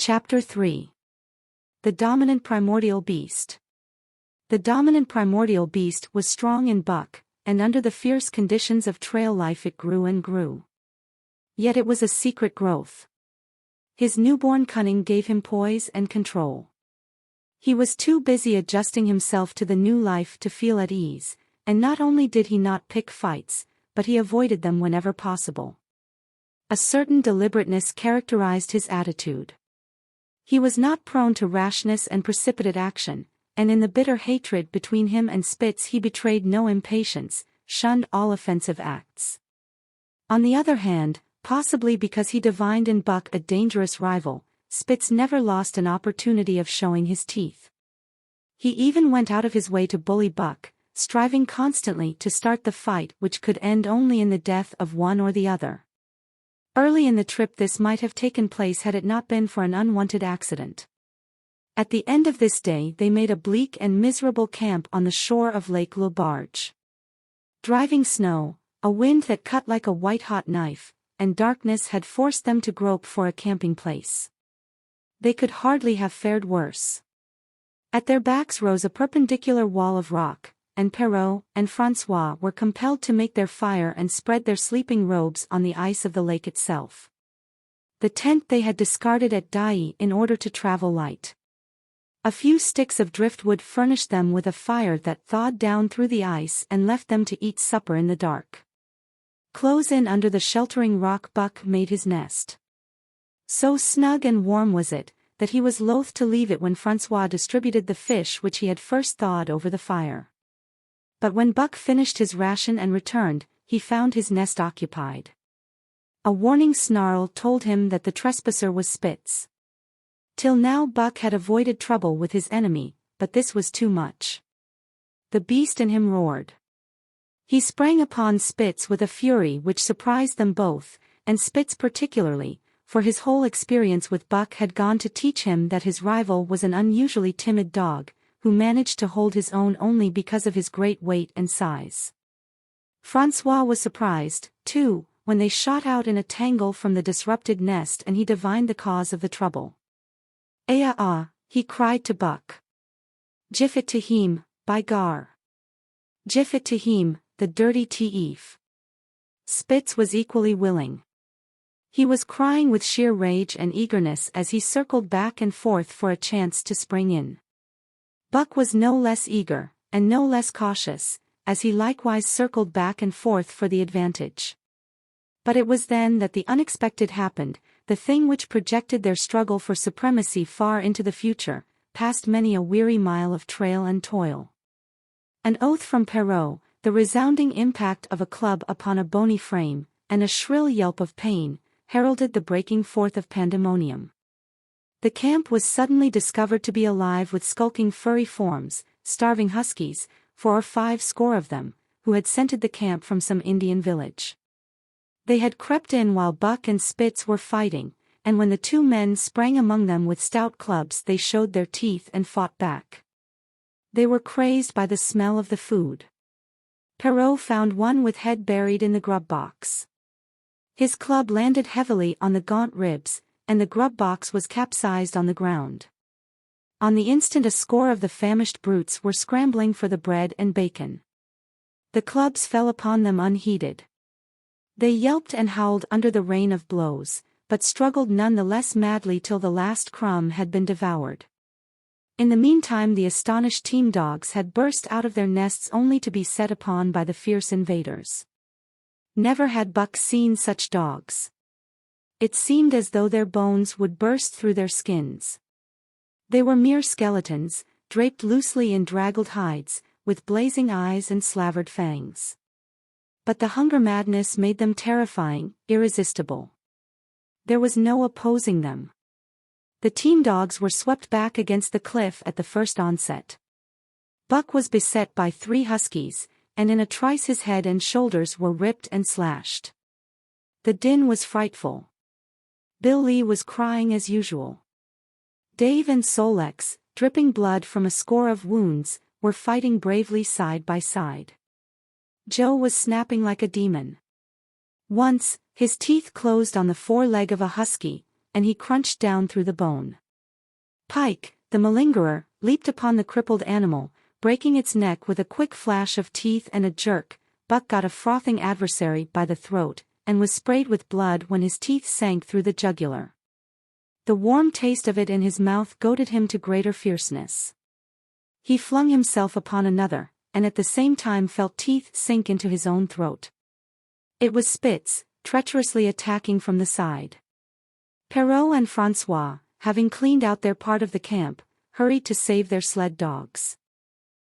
Chapter 3. The Dominant Primordial Beast. The dominant primordial beast was strong in buck, and under the fierce conditions of trail life it grew and grew. Yet it was a secret growth. His newborn cunning gave him poise and control. He was too busy adjusting himself to the new life to feel at ease, and not only did he not pick fights, but he avoided them whenever possible. A certain deliberateness characterized his attitude. He was not prone to rashness and precipitate action, and in the bitter hatred between him and Spitz he betrayed no impatience, shunned all offensive acts. On the other hand, possibly because he divined in Buck a dangerous rival, Spitz never lost an opportunity of showing his teeth. He even went out of his way to bully Buck, striving constantly to start the fight which could end only in the death of one or the other. Early in the trip this might have taken place had it not been for an unwanted accident. At the end of this day they made a bleak and miserable camp on the shore of Lake Le Barge. Driving snow, a wind that cut like a white-hot knife, and darkness had forced them to grope for a camping place. They could hardly have fared worse. At their backs rose a perpendicular wall of rock, and Perrault and François were compelled to make their fire and spread their sleeping robes on the ice of the lake itself. The tent they had discarded at Dai in order to travel light. A few sticks of driftwood furnished them with a fire that thawed down through the ice and left them to eat supper in the dark. Close in under the sheltering rock Buck made his nest. So snug and warm was it, that he was loath to leave it when François distributed the fish which he had first thawed over the fire. But when Buck finished his ration and returned, he found his nest occupied. A warning snarl told him that the trespasser was Spitz. Till now Buck had avoided trouble with his enemy, but this was too much. The beast in him roared. He sprang upon Spitz with a fury which surprised them both, and Spitz particularly, for his whole experience with Buck had gone to teach him that his rival was an unusually timid dog, who managed to hold his own only because of his great weight and size. François was surprised, too, when they shot out in a tangle from the disrupted nest and he divined the cause of the trouble. He cried to Buck. "Gif it to him, by gar. Gif it to him, the dirty thief." Spitz was equally willing. He was crying with sheer rage and eagerness as he circled back and forth for a chance to spring in. Buck was no less eager, and no less cautious, as he likewise circled back and forth for the advantage. But it was then that the unexpected happened, the thing which projected their struggle for supremacy far into the future, past many a weary mile of trail and toil. An oath from Perrault, the resounding impact of a club upon a bony frame, and a shrill yelp of pain, heralded the breaking forth of pandemonium. The camp was suddenly discovered to be alive with skulking furry forms, starving huskies, 4 or 5 score of them, who had scented the camp from some Indian village. They had crept in while Buck and Spitz were fighting, and when the 2 men sprang among them with stout clubs they showed their teeth and fought back. They were crazed by the smell of the food. Perrault found one with head buried in the grub box. His club landed heavily on the gaunt ribs, and the grub box was capsized on the ground. On the instant a score of the famished brutes were scrambling for the bread and bacon. The clubs fell upon them unheeded. They yelped and howled under the rain of blows, but struggled none the less madly till the last crumb had been devoured. In the meantime the astonished team dogs had burst out of their nests only to be set upon by the fierce invaders. Never had Buck seen such dogs. It seemed as though their bones would burst through their skins. They were mere skeletons, draped loosely in draggled hides, with blazing eyes and slavered fangs. But the hunger madness made them terrifying, irresistible. There was no opposing them. The team dogs were swept back against the cliff at the first onset. Buck was beset by 3 huskies, and in a trice his head and shoulders were ripped and slashed. The din was frightful. Bill Lee was crying as usual. Dave and Solex, dripping blood from a score of wounds, were fighting bravely side by side. Joe was snapping like a demon. Once, his teeth closed on the foreleg of a husky, and he crunched down through the bone. Pike, the malingerer, leaped upon the crippled animal, breaking its neck with a quick flash of teeth and a jerk. Buck got a frothing adversary by the throat, and was sprayed with blood when his teeth sank through the jugular. The warm taste of it in his mouth goaded him to greater fierceness. He flung himself upon another, and at the same time felt teeth sink into his own throat. It was Spitz, treacherously attacking from the side. Perrault and Francois, having cleaned out their part of the camp, hurried to save their sled dogs.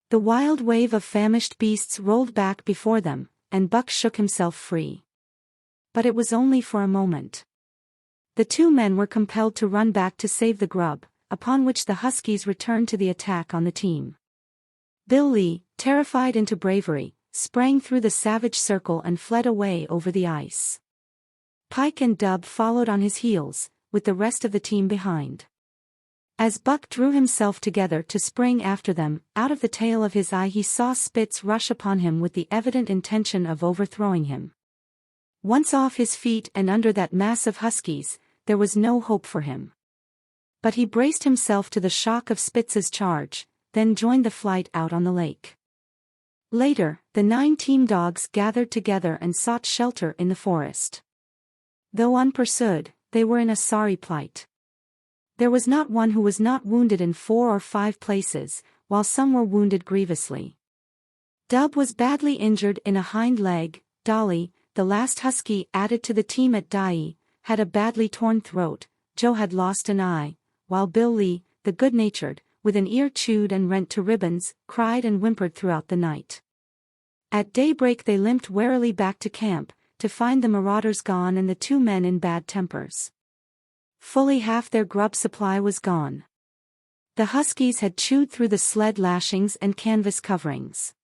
The wild wave of famished beasts rolled back before them, and Buck shook himself free. But it was only for a moment. The two men were compelled to run back to save the grub, upon which the Huskies returned to the attack on the team. Bill Lee, terrified into bravery, sprang through the savage circle and fled away over the ice. Pike and Dub followed on his heels, with the rest of the team behind. As Buck drew himself together to spring after them, out of the tail of his eye he saw Spitz rush upon him with the evident intention of overthrowing him. Once off his feet and under that mass of Huskies, there was no hope for him. But he braced himself to the shock of Spitz's charge, then joined the flight out on the lake. Later, the 9 team dogs gathered together and sought shelter in the forest. Though unpursued, they were in a sorry plight. There was not one who was not wounded in 4 or 5 places, while some were wounded grievously. Dub was badly injured in a hind leg. Dolly, the last husky added to the team at Dyea, had a badly torn throat. Joe had lost an eye, while Bill Lee, the good-natured, with an ear chewed and rent to ribbons, cried and whimpered throughout the night. At daybreak they limped warily back to camp, to find the marauders gone and the 2 men in bad tempers. Fully half their grub supply was gone. The Huskies had chewed through the sled lashings and canvas coverings.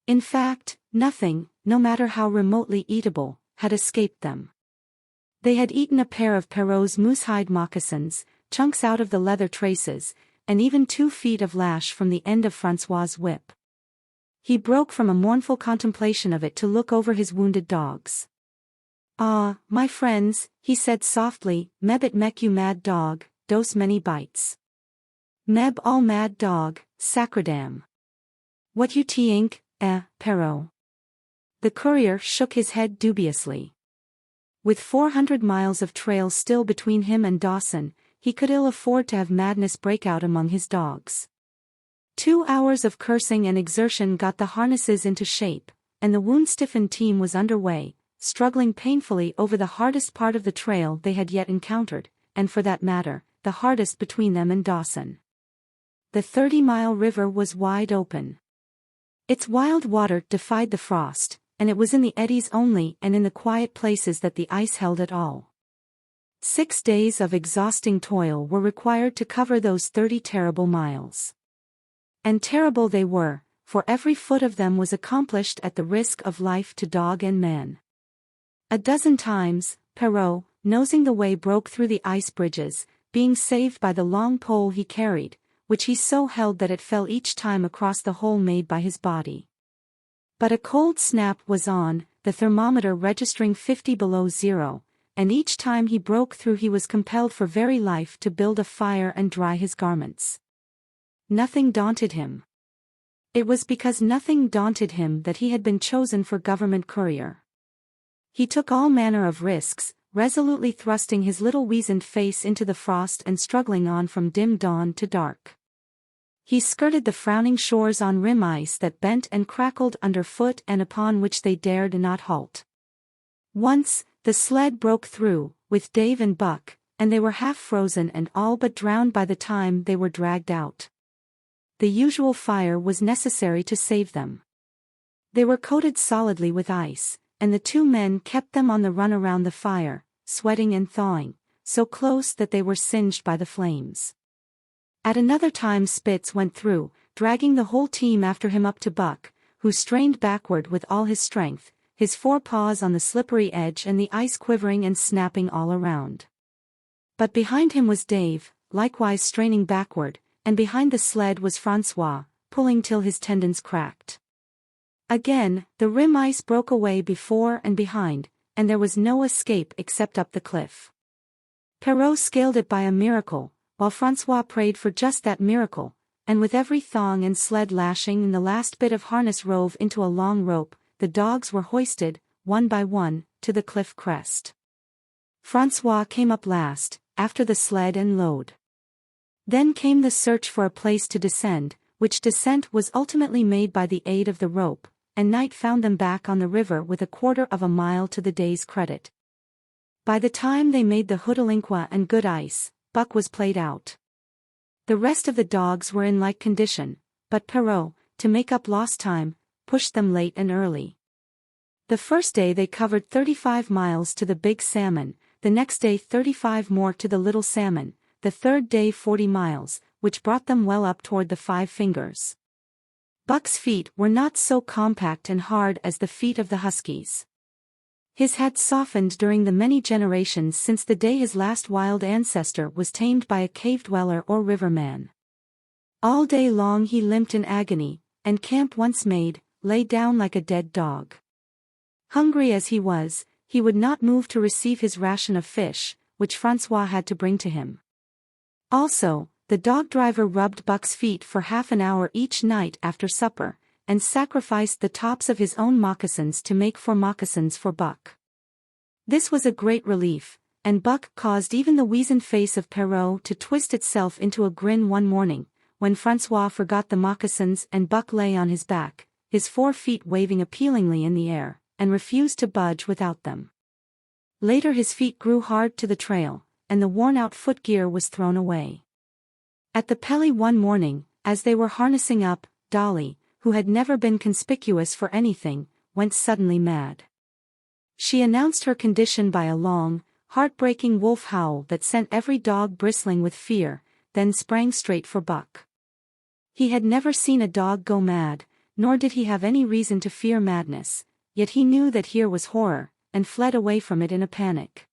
In fact, nothing, no matter how remotely eatable, had escaped them. They had eaten a pair of Perrault's moosehide moccasins, chunks out of the leather traces, and even 2 feet of lash from the end of Francois's whip. He broke from a mournful contemplation of it to look over his wounded dogs. "Ah, my friends," he said softly, "meb it mek you mad dog, dose many bites. Meb all mad dog, sacredam. What you t'ink, Perrault?" The courier shook his head dubiously. With 400 miles of trail still between him and Dawson, he could ill afford to have madness break out among his dogs. 2 hours of cursing and exertion got the harnesses into shape, and the wound-stiffened team was underway, struggling painfully over the hardest part of the trail they had yet encountered, and for that matter, the hardest between them and Dawson. The 30-mile river was wide open. Its wild water defied the frost, and it was in the eddies only and in the quiet places that the ice held at all. 6 days of exhausting toil were required to cover those 30 terrible miles. And terrible they were, for every foot of them was accomplished at the risk of life to dog and man. A dozen times, Perrault, nosing the way, broke through the ice bridges, being saved by the long pole he carried, which he so held that it fell each time across the hole made by his body. But a cold snap was on, the thermometer registering 50 below zero, and each time he broke through he was compelled for very life to build a fire and dry his garments. Nothing daunted him. It was because nothing daunted him that he had been chosen for government courier. He took all manner of risks, resolutely thrusting his little weazened face into the frost and struggling on from dim dawn to dark. He skirted the frowning shores on rim ice that bent and crackled underfoot and upon which they dared not halt. Once, the sled broke through, with Dave and Buck, and they were half frozen and all but drowned by the time they were dragged out. The usual fire was necessary to save them. They were coated solidly with ice, and the 2 men kept them on the run around the fire, sweating and thawing, so close that they were singed by the flames. At another time Spitz went through, dragging the whole team after him up to Buck, who strained backward with all his strength, his 4 paws on the slippery edge and the ice quivering and snapping all around. But behind him was Dave, likewise straining backward, and behind the sled was Francois, pulling till his tendons cracked. Again, the rim ice broke away before and behind, and there was no escape except up the cliff. Perrault scaled it by a miracle, while Francois prayed for just that miracle, and with every thong and sled lashing and the last bit of harness rove into a long rope, the dogs were hoisted, one by one, to the cliff crest. Francois came up last, after the sled and load. Then came the search for a place to descend, which descent was ultimately made by the aid of the rope, and night found them back on the river with a quarter of a mile to the day's credit. By the time they made the Hootalinqua and good ice, Buck was played out. The rest of the dogs were in like condition, but Perrault, to make up lost time, pushed them late and early. The first day they covered 35 miles to the Big Salmon, the next day 35 more to the Little Salmon, the third day 40 miles, which brought them well up toward the Five Fingers. Buck's feet were not so compact and hard as the feet of the huskies. His had softened during the many generations since the day his last wild ancestor was tamed by a cave dweller or riverman. All day long he limped in agony, and camp once made, lay down like a dead dog. Hungry as he was, he would not move to receive his ration of fish, which Francois had to bring to him. Also, the dog driver rubbed Buck's feet for half an hour each night after supper, and sacrificed the tops of his own moccasins to make moccasins for Buck. This was a great relief, and Buck caused even the weazened face of Perrault to twist itself into a grin one morning, when Francois forgot the moccasins and Buck lay on his back, his 4 feet waving appealingly in the air, and refused to budge without them. Later his feet grew hard to the trail, and the worn-out footgear was thrown away. At the Pelly one morning, as they were harnessing up, Dolly, who had never been conspicuous for anything, went suddenly mad. She announced her condition by a long, heartbreaking wolf howl that sent every dog bristling with fear, then sprang straight for Buck. He had never seen a dog go mad, nor did he have any reason to fear madness, yet he knew that here was horror, and fled away from it in a panic.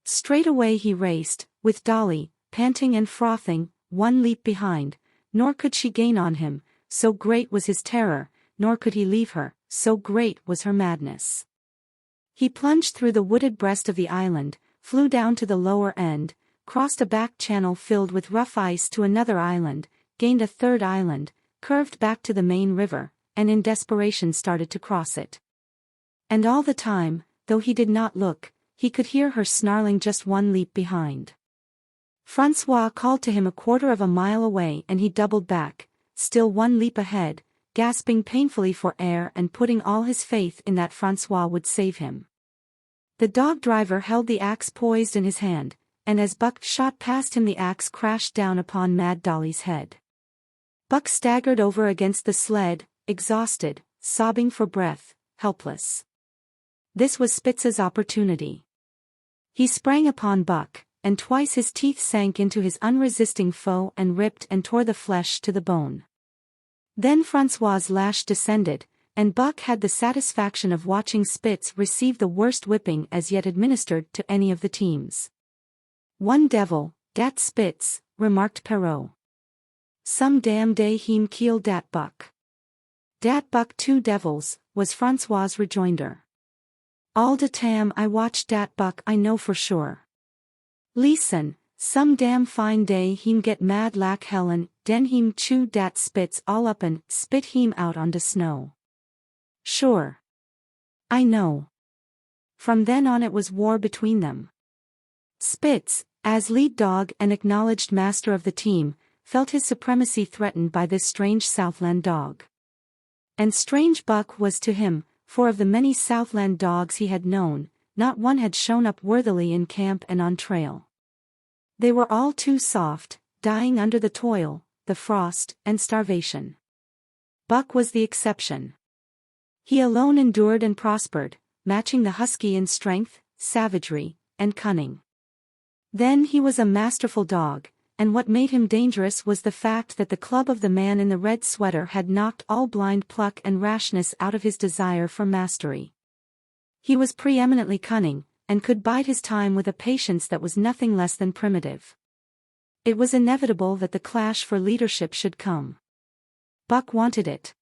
Straight away he raced, with Dolly, panting and frothing, one leap behind, nor could she gain on him, so great was his terror, nor could he leave her, so great was her madness. He plunged through the wooded breast of the island, flew down to the lower end, crossed a back channel filled with rough ice to another island, gained a third island, curved back to the main river, and in desperation started to cross it. And all the time, though he did not look, he could hear her snarling just one leap behind. Francois called to him a quarter of a mile away and he doubled back, still one leap ahead, gasping painfully for air and putting all his faith in that Francois would save him. The dog driver held the axe poised in his hand, and as Buck shot past him the axe crashed down upon Mad Dolly's head. Buck staggered over against the sled, exhausted, sobbing for breath, helpless. This was Spitz's opportunity. He sprang upon Buck, and twice his teeth sank into his unresisting foe and ripped and tore the flesh to the bone. Then Francois's lash descended, and Buck had the satisfaction of watching Spitz receive the worst whipping as yet administered to any of the teams. "One devil, dat Spitz," remarked Perrault. "Some damn day heem kill dat Buck." "Dat Buck 2 devils," was Francois's rejoinder. "All de tam I watch dat Buck I know for sure. Listen, some damn fine day heem get mad lak Helen, den heem chew dat Spitz all up and spit heem out on de snow." "Sure. I know." From then on it was war between them. Spitz, as lead dog and acknowledged master of the team, felt his supremacy threatened by this strange Southland dog. And strange Buck was to him, for of the many Southland dogs he had known, not one had shown up worthily in camp and on trail. They were all too soft, dying under the toil, the frost, and starvation. Buck was the exception. He alone endured and prospered, matching the husky in strength, savagery, and cunning. Then he was a masterful dog, and what made him dangerous was the fact that the club of the man in the red sweater had knocked all blind pluck and rashness out of his desire for mastery. He was preeminently cunning, and could bide his time with a patience that was nothing less than primitive. It was inevitable that the clash for leadership should come. Buck wanted it.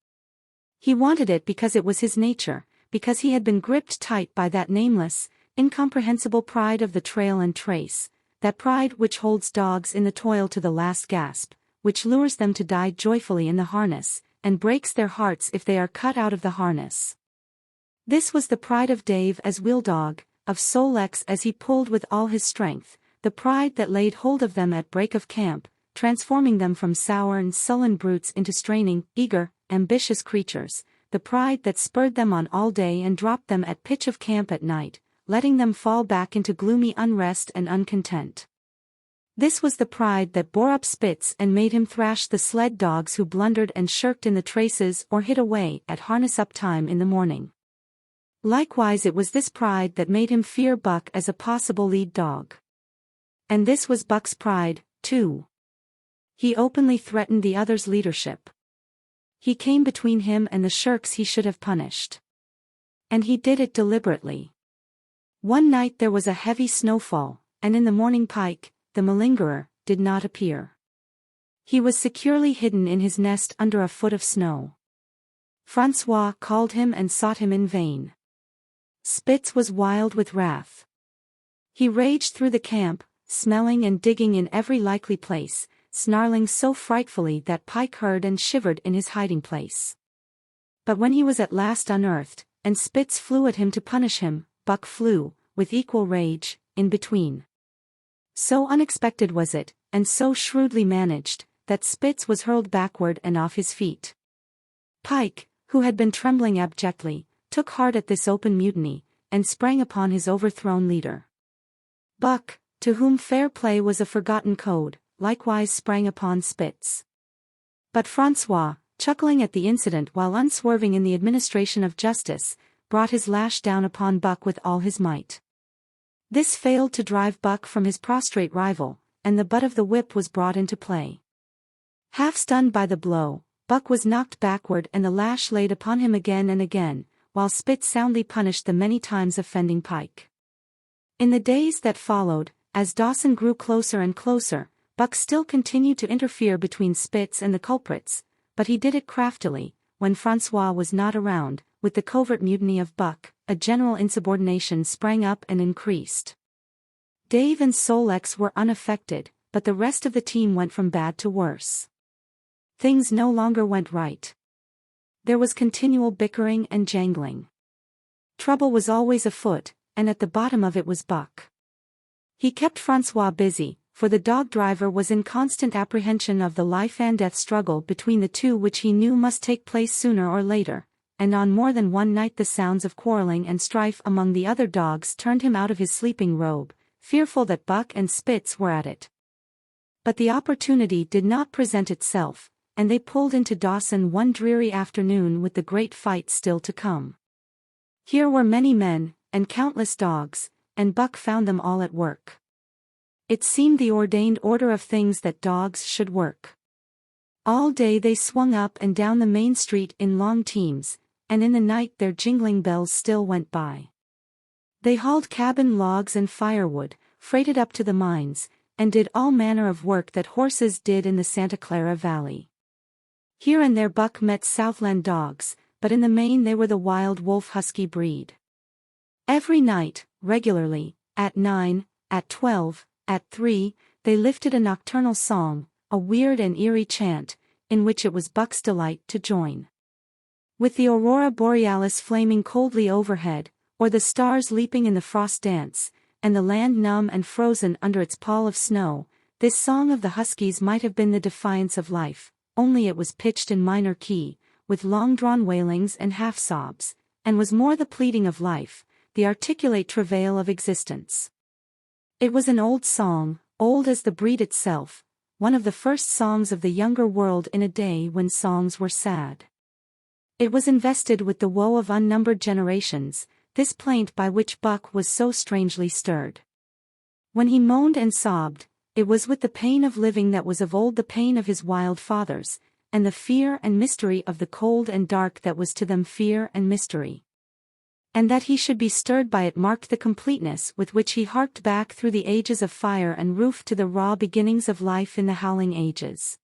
He wanted it because it was his nature, because he had been gripped tight by that nameless, incomprehensible pride of the trail and trace, that pride which holds dogs in the toil to the last gasp, which lures them to die joyfully in the harness, and breaks their hearts if they are cut out of the harness. This was the pride of Dave as wheel dog, of Sol-leks as he pulled with all his strength, the pride that laid hold of them at break of camp, transforming them from sour and sullen brutes into straining, eager, ambitious creatures, the pride that spurred them on all day and dropped them at pitch of camp at night, letting them fall back into gloomy unrest and uncontent. This was the pride that bore up Spitz and made him thrash the sled dogs who blundered and shirked in the traces or hid away at harness-up time in the morning. Likewise it was this pride that made him fear Buck as a possible lead dog. And this was Buck's pride, too. He openly threatened the other's leadership. He came between him and the shirks he should have punished. And he did it deliberately. One night there was a heavy snowfall, and in the morning Pike, the malingerer, did not appear. He was securely hidden in his nest under a foot of snow. Francois called him and sought him in vain. Spitz was wild with wrath. He raged through the camp, smelling and digging in every likely place, snarling so frightfully that Pike heard and shivered in his hiding place. But when he was at last unearthed, and Spitz flew at him to punish him, Buck flew, with equal rage, in between. So unexpected was it, and so shrewdly managed, that Spitz was hurled backward and off his feet. Pike, who had been trembling abjectly, took heart at this open mutiny, and sprang upon his overthrown leader. Buck, to whom fair play was a forgotten code, likewise sprang upon Spitz. But Francois, chuckling at the incident while unswerving in the administration of justice, brought his lash down upon Buck with all his might. This failed to drive Buck from his prostrate rival, and the butt of the whip was brought into play. Half stunned by the blow, Buck was knocked backward and the lash laid upon him again and again, while Spitz soundly punished the many times offending Pike. In the days that followed, as Dawson grew closer and closer, Buck still continued to interfere between Spitz and the culprits, but he did it craftily. When Francois was not around, with the covert mutiny of Buck, a general insubordination sprang up and increased. Dave and Sol-leks were unaffected, but the rest of the team went from bad to worse. Things no longer went right. There was continual bickering and jangling. Trouble was always afoot, and at the bottom of it was Buck. He kept Francois busy, for the dog driver was in constant apprehension of the life-and-death struggle between the two which he knew must take place sooner or later, and on more than one night the sounds of quarreling and strife among the other dogs turned him out of his sleeping robe, fearful that Buck and Spitz were at it. But the opportunity did not present itself, and they pulled into Dawson one dreary afternoon with the great fight still to come. Here were many men, and countless dogs, and Buck found them all at work. It seemed the ordained order of things that dogs should work. All day they swung up and down the main street in long teams, and in the night their jingling bells still went by. They hauled cabin logs and firewood, freighted up to the mines, and did all manner of work that horses did in the Santa Clara Valley. Here and there Buck met Southland dogs, but in the main they were the wild wolf husky breed. Every night, regularly, at 9, at 12, at 3, they lifted a nocturnal song, a weird and eerie chant, in which it was Buck's delight to join. With the aurora borealis flaming coldly overhead, or the stars leaping in the frost dance, and the land numb and frozen under its pall of snow, this song of the huskies might have been the defiance of life, only it was pitched in minor key, with long-drawn wailings and half-sobs, and was more the pleading of life, the articulate travail of existence. It was an old song, old as the breed itself, one of the first songs of the younger world in a day when songs were sad. It was invested with the woe of unnumbered generations, this plaint by which Buck was so strangely stirred. When he moaned and sobbed, it was with the pain of living that was of old the pain of his wild fathers, and the fear and mystery of the cold and dark that was to them fear and mystery. And that he should be stirred by it marked the completeness with which he harked back through the ages of fire and roof to the raw beginnings of life in the howling ages.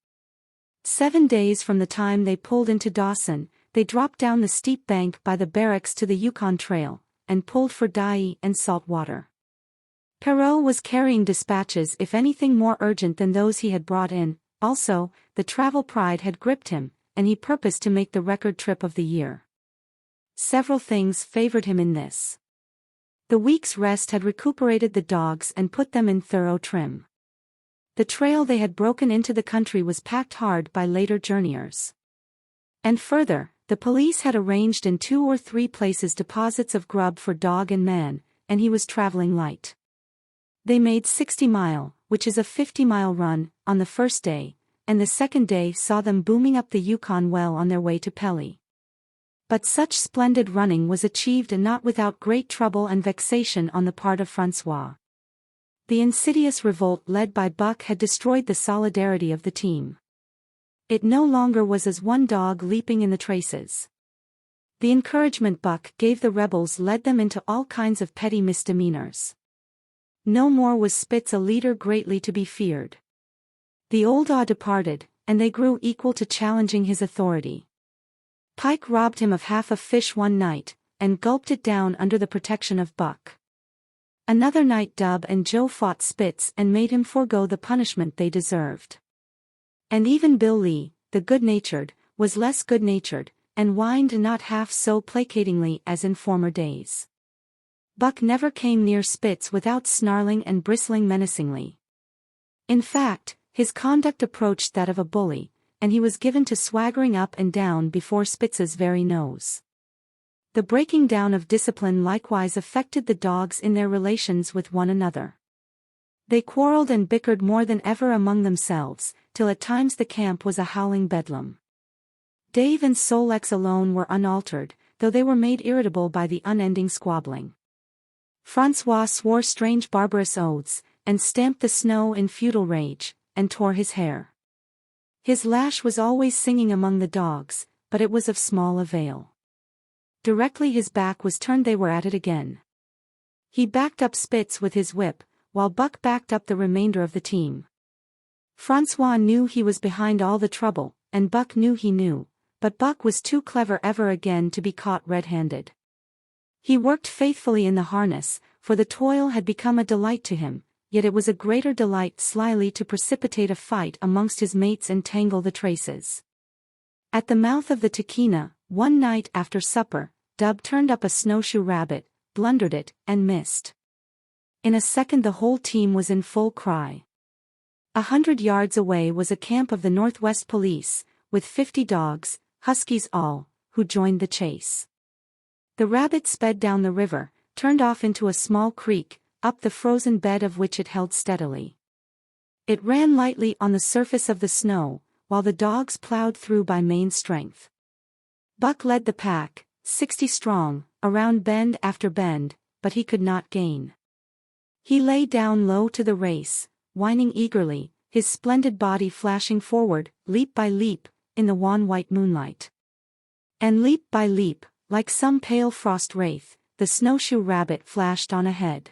7 days from the time they pulled into Dawson, they dropped down the steep bank by the barracks to the Yukon Trail, and pulled for Dyea and salt water. Perrault was carrying dispatches if anything more urgent than those he had brought in. Also, the travel pride had gripped him, and he purposed to make the record trip of the year. Several things favored him in this. The week's rest had recuperated the dogs and put them in thorough trim. The trail they had broken into the country was packed hard by later journeyers. And further, the police had arranged in 2 or 3 places deposits of grub for dog and man, and he was traveling light. They made 60 Mile, which is a 50-mile run, on the first day, and the second day saw them booming up the Yukon well on their way to Pelly. But such splendid running was achieved and not without great trouble and vexation on the part of Francois. The insidious revolt led by Buck had destroyed the solidarity of the team. It no longer was as one dog leaping in the traces. The encouragement Buck gave the rebels led them into all kinds of petty misdemeanors. No more was Spitz a leader greatly to be feared. The old awe departed, and they grew equal to challenging his authority. Pike robbed him of half a fish one night, and gulped it down under the protection of Buck. Another night Dub and Joe fought Spitz and made him forego the punishment they deserved. And even Bill Lee, the good-natured, was less good-natured, and whined not half so placatingly as in former days. Buck never came near Spitz without snarling and bristling menacingly. In fact, his conduct approached that of a bully, and he was given to swaggering up and down before Spitz's very nose. The breaking down of discipline likewise affected the dogs in their relations with one another. They quarreled and bickered more than ever among themselves, till at times the camp was a howling bedlam. Dave and Solex alone were unaltered, though they were made irritable by the unending squabbling. Francois swore strange barbarous oaths, and stamped the snow in futile rage, and tore his hair. His lash was always singing among the dogs, but it was of small avail. Directly his back was turned they were at it again. He backed up Spitz with his whip, while Buck backed up the remainder of the team. Francois knew he was behind all the trouble, and Buck knew he knew, but Buck was too clever ever again to be caught red-handed. He worked faithfully in the harness, for the toil had become a delight to him, yet it was a greater delight slyly to precipitate a fight amongst his mates and tangle the traces. At the mouth of the Tahkeena, one night after supper, Dub turned up a snowshoe rabbit, blundered it, and missed. In a second the whole team was in full cry. 100 yards away was a camp of the Northwest Police, with 50 dogs, huskies all, who joined the chase. The rabbit sped down the river, turned off into a small creek, up the frozen bed of which it held steadily. It ran lightly on the surface of the snow, while the dogs plowed through by main strength. Buck led the pack, 60 strong, around bend after bend, but he could not gain. He lay down low to the race, whining eagerly, his splendid body flashing forward, leap by leap, in the wan white moonlight. And leap by leap, like some pale frost wraith, the snowshoe rabbit flashed on ahead.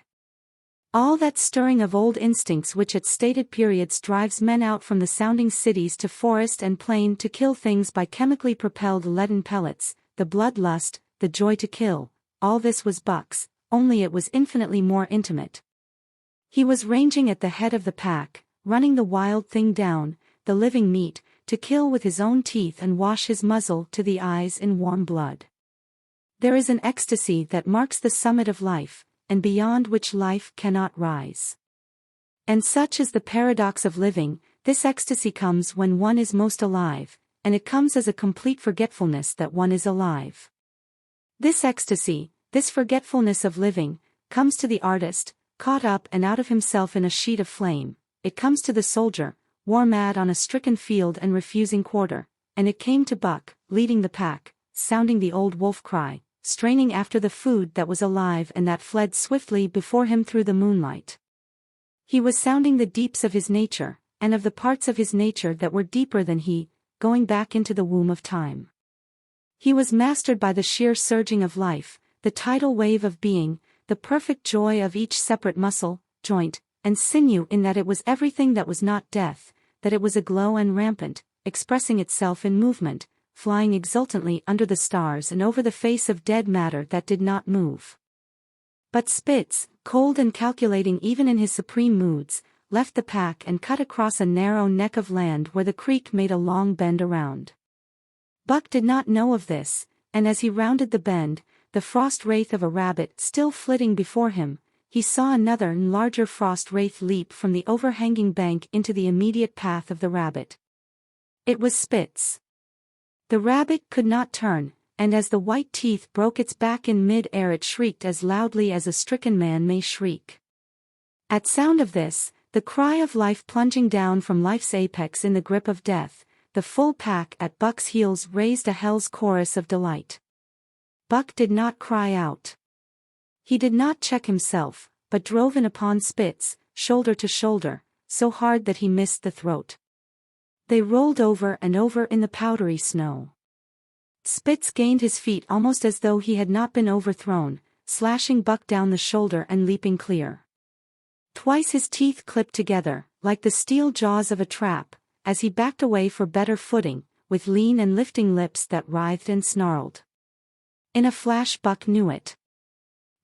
All that stirring of old instincts which at stated periods drives men out from the sounding cities to forest and plain to kill things by chemically propelled leaden pellets, the bloodlust, the joy to kill, all this was Buck's, only it was infinitely more intimate. He was ranging at the head of the pack, running the wild thing down, the living meat, to kill with his own teeth and wash his muzzle to the eyes in warm blood. There is an ecstasy that marks the summit of life, and beyond which life cannot rise. And such is the paradox of living, this ecstasy comes when one is most alive, and it comes as a complete forgetfulness that one is alive. This ecstasy, this forgetfulness of living, comes to the artist, caught up and out of himself in a sheet of flame, it comes to the soldier, war-mad on a stricken field and refusing quarter, and it came to Buck, leading the pack, sounding the old wolf cry, straining after the food that was alive and that fled swiftly before him through the moonlight. He was sounding the deeps of his nature, and of the parts of his nature that were deeper than he, going back into the womb of time. He was mastered by the sheer surging of life, the tidal wave of being, the perfect joy of each separate muscle, joint, and sinew in that it was everything that was not death, that it was aglow and rampant, expressing itself in movement, flying exultantly under the stars and over the face of dead matter that did not move. But Spitz, cold and calculating even in his supreme moods, left the pack and cut across a narrow neck of land where the creek made a long bend around. Buck did not know of this, and as he rounded the bend, the frost wraith of a rabbit still flitting before him, he saw another and larger frost wraith leap from the overhanging bank into the immediate path of the rabbit. It was Spitz. The rabbit could not turn, and as the white teeth broke its back in mid-air it shrieked as loudly as a stricken man may shriek. At sound of this, the cry of life plunging down from life's apex in the grip of death, the full pack at Buck's heels raised a hell's chorus of delight. Buck did not cry out. He did not check himself, but drove in upon Spitz, shoulder to shoulder, so hard that he missed the throat. They rolled over and over in the powdery snow. Spitz gained his feet almost as though he had not been overthrown, slashing Buck down the shoulder and leaping clear. Twice his teeth clipped together, like the steel jaws of a trap, as he backed away for better footing, with lean and lifting lips that writhed and snarled. In a flash Buck knew it.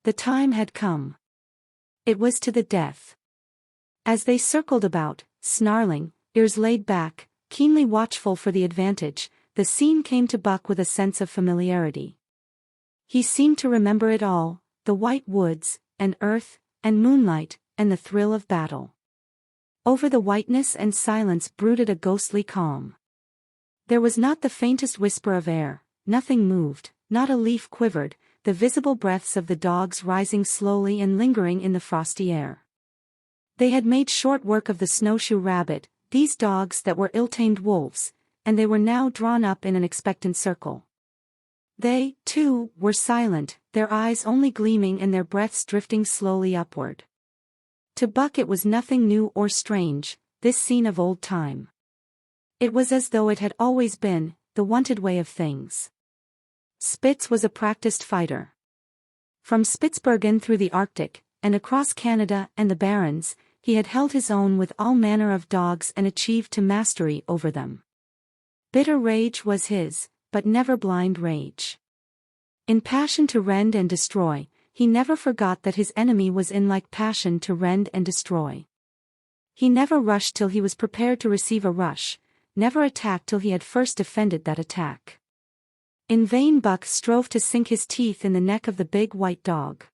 The time had come. It was to the death. As they circled about, snarling, ears laid back, keenly watchful for the advantage, the scene came to Buck with a sense of familiarity. He seemed to remember it all, the white woods, and earth, and moonlight, and the thrill of battle. Over the whiteness and silence brooded a ghostly calm. There was not the faintest whisper of air, nothing moved, not a leaf quivered, the visible breaths of the dogs rising slowly and lingering in the frosty air. They had made short work of the snowshoe rabbit, these dogs that were ill-tamed wolves, and they were now drawn up in an expectant circle. They, too, were silent, their eyes only gleaming and their breaths drifting slowly upward. To Buck it was nothing new or strange, this scene of old time. It was as though it had always been, the wonted way of things. Spitz was a practiced fighter. From Spitzbergen through the Arctic, and across Canada and the Barrens, he had held his own with all manner of dogs and achieved to mastery over them. Bitter rage was his, but never blind rage. In passion to rend and destroy, he never forgot that his enemy was in like passion to rend and destroy. He never rushed till he was prepared to receive a rush, never attacked till he had first defended that attack. In vain Buck strove to sink his teeth in the neck of the big white dog.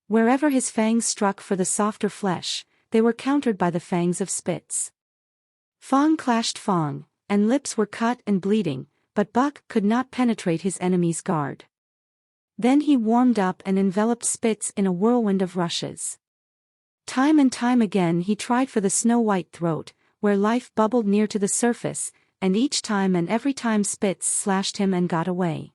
Wherever his fangs struck for the softer flesh, they were countered by the fangs of Spitz. Fang clashed fang, and lips were cut and bleeding, but Buck could not penetrate his enemy's guard. Then he warmed up and enveloped Spitz in a whirlwind of rushes. Time and time again he tried for the snow-white throat, where life bubbled near to the surface, and each time and every time Spitz slashed him and got away.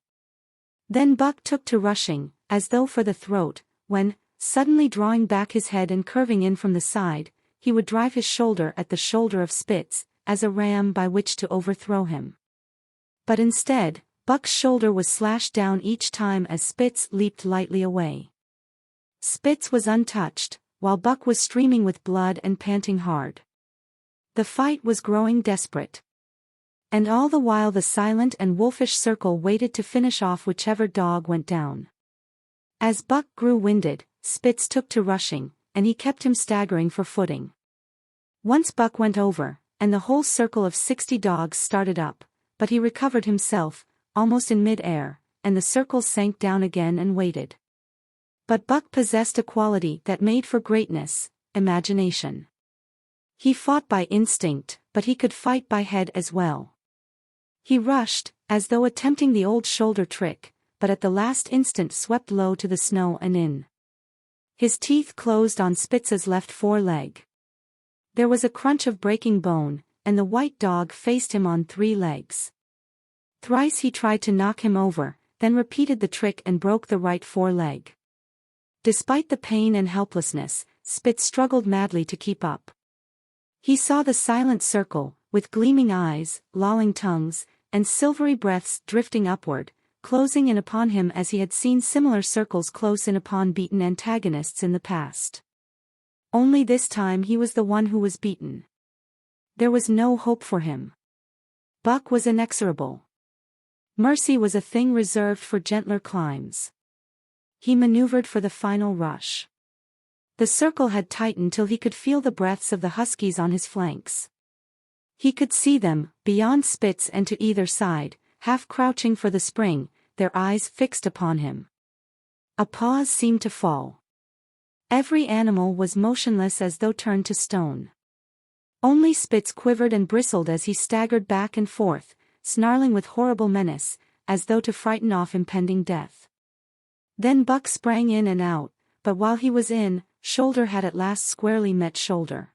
Then Buck took to rushing, as though for the throat, when, suddenly drawing back his head and curving in from the side, he would drive his shoulder at the shoulder of Spitz, as a ram by which to overthrow him. But instead, Buck's shoulder was slashed down each time as Spitz leaped lightly away. Spitz was untouched, while Buck was streaming with blood and panting hard. The fight was growing desperate. And all the while the silent and wolfish circle waited to finish off whichever dog went down. As Buck grew winded, Spitz took to rushing, and he kept him staggering for footing. Once Buck went over, and the whole circle of 60 dogs started up, but he recovered himself, almost in mid-air, and the circle sank down again and waited. But Buck possessed a quality that made for greatness, imagination. He fought by instinct, but he could fight by head as well. He rushed, as though attempting the old shoulder trick, but at the last instant swept low to the snow and in. His teeth closed on Spitz's left foreleg. There was a crunch of breaking bone, and the white dog faced him on 3 legs. Thrice he tried to knock him over, then repeated the trick and broke the right foreleg. Despite the pain and helplessness, Spitz struggled madly to keep up. He saw the silent circle, with gleaming eyes, lolling tongues, and silvery breaths drifting upward, closing in upon him as he had seen similar circles close in upon beaten antagonists in the past. Only this time he was the one who was beaten. There was no hope for him. Buck was inexorable. Mercy was a thing reserved for gentler climes. he maneuvered for the final rush. The circle had tightened till he could feel the breaths of the huskies on his flanks. He could see them, beyond Spitz and to either side, half crouching for the spring, their eyes fixed upon him. A pause seemed to fall. Every animal was motionless as though turned to stone. Only Spitz quivered and bristled as he staggered back and forth, snarling with horrible menace, as though to frighten off impending death. Then Buck sprang in and out, but while he was in, shoulder had at last squarely met shoulder.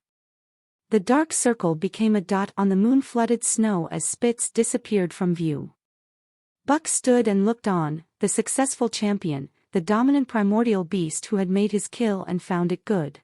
The dark circle became a dot on the moon-flooded snow as Spitz disappeared from view. Buck stood and looked on, the successful champion, the dominant primordial beast who had made his kill and found it good.